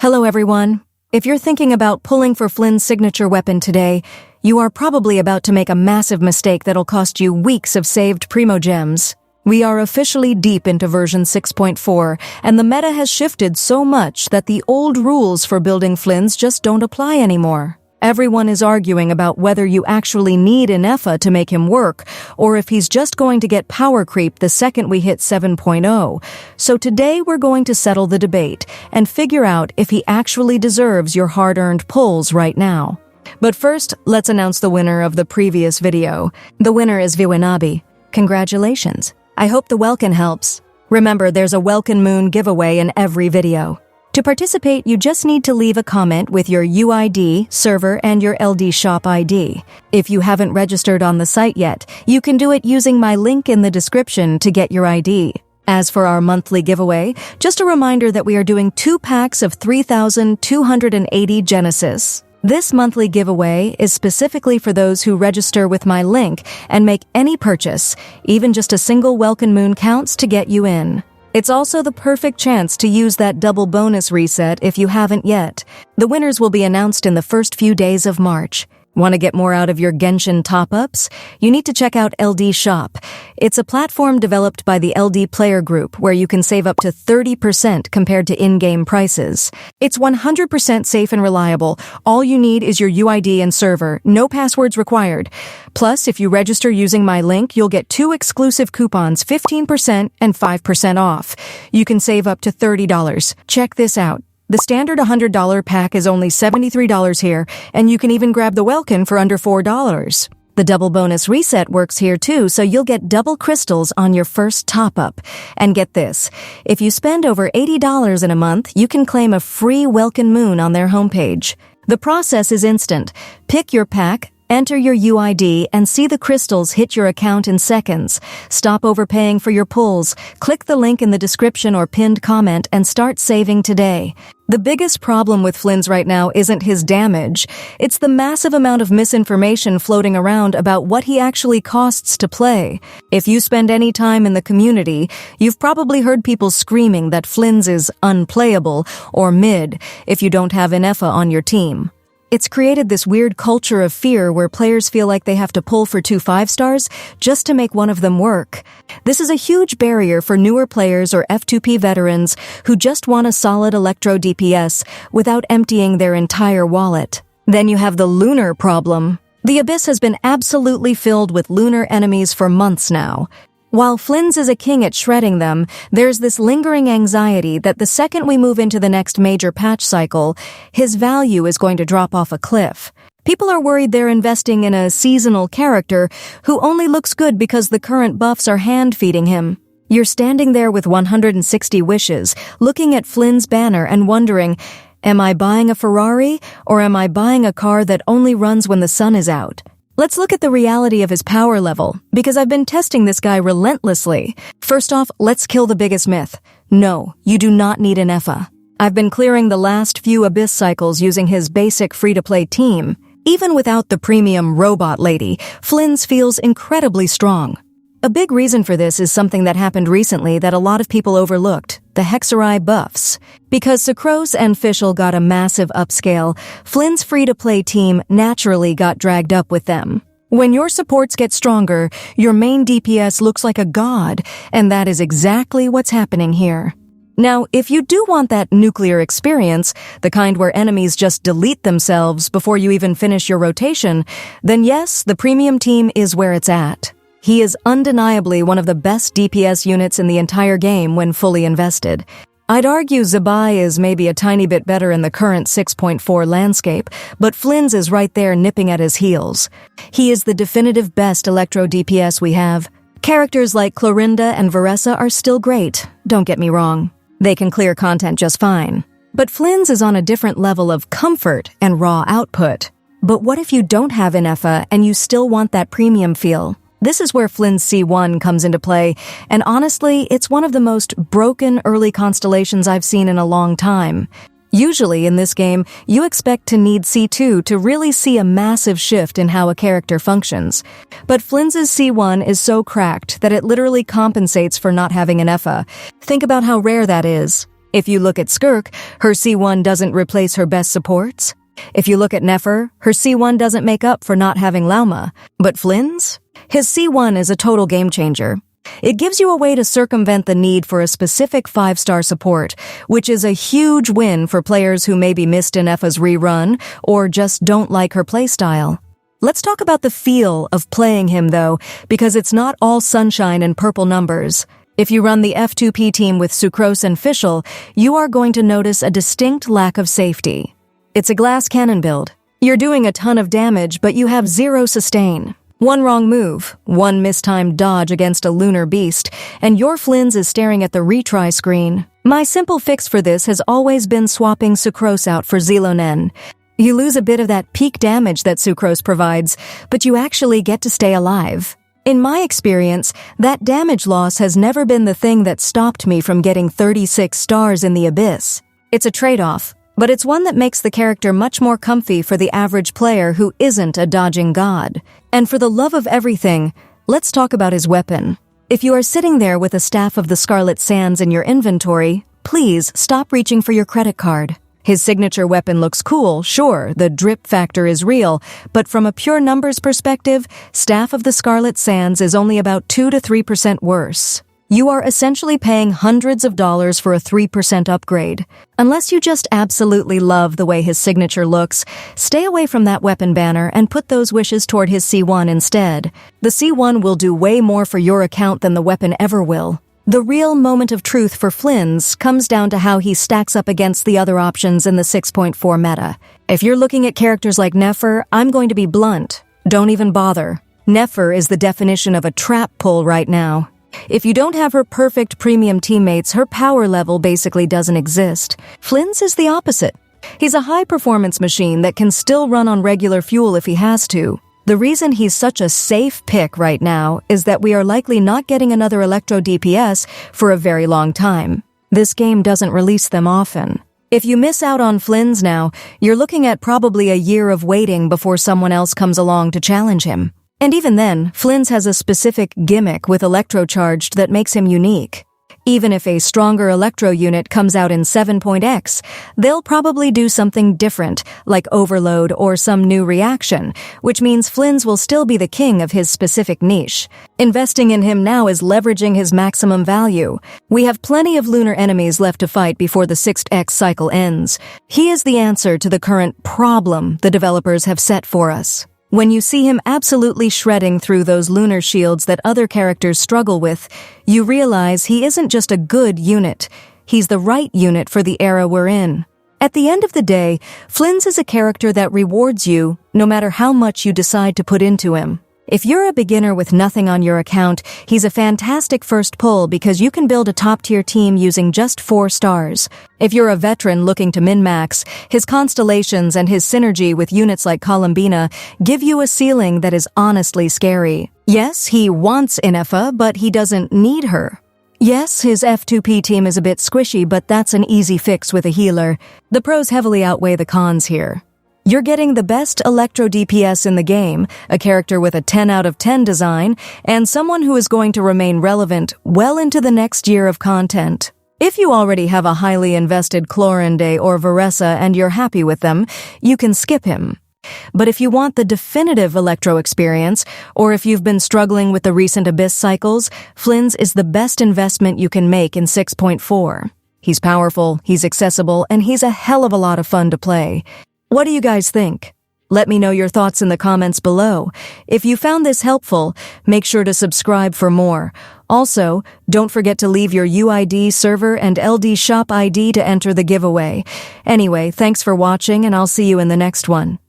Hello everyone. If you're thinking about pulling for Flynn's signature weapon today, you are probably about to make a massive mistake that'll cost you weeks of saved Primogems. We are officially deep into version 6.4, and the meta has shifted so much that the old rules for building Flins just don't apply anymore. Everyone is arguing about whether you actually need Ineffa to make him work, or if he's just going to get power creep the second we hit 7.0. So today we're going to settle the debate and figure out if he actually deserves your hard-earned pulls right now. But first, let's announce the winner of the previous video. The winner is Viwanabi. Congratulations. I hope the Welkin helps. Remember, there's a Welkin Moon giveaway in every video. To participate, you just need to leave a comment with your UID, server, and your LD shop ID. If you haven't registered on the site yet, you can do it using my link in the description to get your ID. As for our monthly giveaway, just a reminder that we are doing 2 packs of 3,280 Genesis. This monthly giveaway is specifically for those who register with my link and make any purchase. Even just a single Welkin Moon counts to get you in. It's also the perfect chance to use that double bonus reset if you haven't yet. The winners will be announced in the first few days of March. Want to get more out of your Genshin top-ups? You need to check out LD Shop. It's a platform developed by the LD Player Group where you can save up to 30% compared to in-game prices. It's 100% safe and reliable. All you need is your UID and server. No passwords required. Plus, if you register using my link, you'll get 2 exclusive coupons, 15% and 5% off. You can save up to $30. Check this out. The standard $100 pack is only $73 here, and you can even grab the Welkin for under $4. The double bonus reset works here too, so you'll get double crystals on your first top-up. And get this, if you spend over $80 in a month, you can claim a free Welkin Moon on their homepage. The process is instant. Pick your pack, enter your UID, and see the crystals hit your account in seconds. Stop overpaying for your pulls. Click the link in the description or pinned comment and start saving today. The biggest problem with Flins right now isn't his damage. It's the massive amount of misinformation floating around about what he actually costs to play. If you spend any time in the community, you've probably heard people screaming that Flins is unplayable or mid if you don't have Ineffa on your team. It's created this weird culture of fear where players feel like they have to pull for 2 5-stars just to make one of them work. This is a huge barrier for newer players or F2P veterans who just want a solid electro DPS without emptying their entire wallet. Then you have the lunar problem. The Abyss has been absolutely filled with lunar enemies for months now. While Flins is a king at shredding them, there's this lingering anxiety that the second we move into the next major patch cycle, his value is going to drop off a cliff. People are worried they're investing in a seasonal character who only looks good because the current buffs are hand-feeding him. You're standing there with 160 wishes, looking at Flynn's banner and wondering, am I buying a Ferrari or am I buying a car that only runs when the sun is out? Let's look at the reality of his power level, because I've been testing this guy relentlessly. First off, let's kill the biggest myth. No, you do not need Ineffa. I've been clearing the last few Abyss cycles using his basic free-to-play team. Even without the premium robot lady, Flins feels incredibly strong. A big reason for this is something that happened recently that a lot of people overlooked, the Hexerai buffs. Because Sucrose and Fischl got a massive upscale, Flynn's free-to-play team naturally got dragged up with them. When your supports get stronger, your main DPS looks like a god, and that is exactly what's happening here. Now, if you do want that nuclear experience, the kind where enemies just delete themselves before you even finish your rotation, then yes, the premium team is where it's at. He is undeniably one of the best DPS units in the entire game when fully invested. I'd argue Zabai is maybe a tiny bit better in the current 6.4 landscape, but Flins is right there nipping at his heels. He is the definitive best electro DPS we have. Characters like Clorinda and Varessa are still great, don't get me wrong. They can clear content just fine. But Flins is on a different level of comfort and raw output. But what if you don't have Ineffa and you still want that premium feel? This is where Flins C1 comes into play, and honestly, it's one of the most broken early constellations I've seen in a long time. Usually in this game, you expect to need C2 to really see a massive shift in how a character functions. But Flynn's C1 is so cracked that it literally compensates for not having Ineffa. Think about how rare that is. If you look at Skirk, her C1 doesn't replace her best supports. If you look at Nefer, her C1 doesn't make up for not having Lauma. But Flins? His C1 is a total game changer. It gives you a way to circumvent the need for a specific 5-star support, which is a huge win for players who maybe missed Ineffa's rerun or just don't like her playstyle. Let's talk about the feel of playing him, though, because it's not all sunshine and purple numbers. If you run the F2P team with Sucrose and Fischl, you are going to notice a distinct lack of safety. It's a glass cannon build. You're doing a ton of damage, but you have 0 sustain. One wrong move, one mistimed dodge against a lunar beast, and your Flins is staring at the retry screen. My simple fix for this has always been swapping Sucrose out for Zelonen. You lose a bit of that peak damage that Sucrose provides, but you actually get to stay alive. In my experience, that damage loss has never been the thing that stopped me from getting 36 stars in the Abyss. It's a trade-off, but it's one that makes the character much more comfy for the average player who isn't a dodging god. And for the love of everything, let's talk about his weapon. If you are sitting there with a Staff of the Scarlet Sands in your inventory, please stop reaching for your credit card. His signature weapon looks cool, sure, the drip factor is real, but from a pure numbers perspective, Staff of the Scarlet Sands is only about 2 to 3% worse. You are essentially paying hundreds of dollars for a 3% upgrade. Unless you just absolutely love the way his signature looks, stay away from that weapon banner and put those wishes toward his C1 instead. The C1 will do way more for your account than the weapon ever will. The real moment of truth for Flins comes down to how he stacks up against the other options in the 6.4 meta. If you're looking at characters like Nefer, I'm going to be blunt. Don't even bother. Nefer is the definition of a trap pull right now. If you don't have her perfect premium teammates, her power level basically doesn't exist. Flins is the opposite. He's a high-performance machine that can still run on regular fuel if he has to. The reason he's such a safe pick right now is that we are likely not getting another Electro DPS for a very long time. This game doesn't release them often. If you miss out on Flins now, you're looking at probably a year of waiting before someone else comes along to challenge him. And even then, Flins has a specific gimmick with Electrocharged that makes him unique. Even if a stronger Electro unit comes out in 7.x, they'll probably do something different, like Overload or some new reaction, which means Flins will still be the king of his specific niche. Investing in him now is leveraging his maximum value. We have plenty of lunar enemies left to fight before the 6x cycle ends. He is the answer to the current problem the developers have set for us. When you see him absolutely shredding through those lunar shields that other characters struggle with, you realize he isn't just a good unit. He's the right unit for the era we're in. At the end of the day, Flins is a character that rewards you no matter how much you decide to put into him. If you're a beginner with nothing on your account, he's a fantastic first pull because you can build a top-tier team using just 4 stars. If you're a veteran looking to min-max, his constellations and his synergy with units like Columbina give you a ceiling that is honestly scary. Yes, he wants Ineffa, but he doesn't need her. Yes, his F2P team is a bit squishy, but that's an easy fix with a healer. The pros heavily outweigh the cons here. You're getting the best Electro DPS in the game, a character with a 10 out of 10 design, and someone who is going to remain relevant well into the next year of content. If you already have a highly invested Chlorinde or Varessa and you're happy with them, you can skip him. But if you want the definitive Electro experience, or if you've been struggling with the recent Abyss cycles, Flins is the best investment you can make in 6.4. He's powerful, he's accessible, and he's a hell of a lot of fun to play. What do you guys think? Let me know your thoughts in the comments below. If you found this helpful, make sure to subscribe for more. Also, don't forget to leave your UID, server, and LD shop ID to enter the giveaway. Anyway, thanks for watching, and I'll see you in the next one.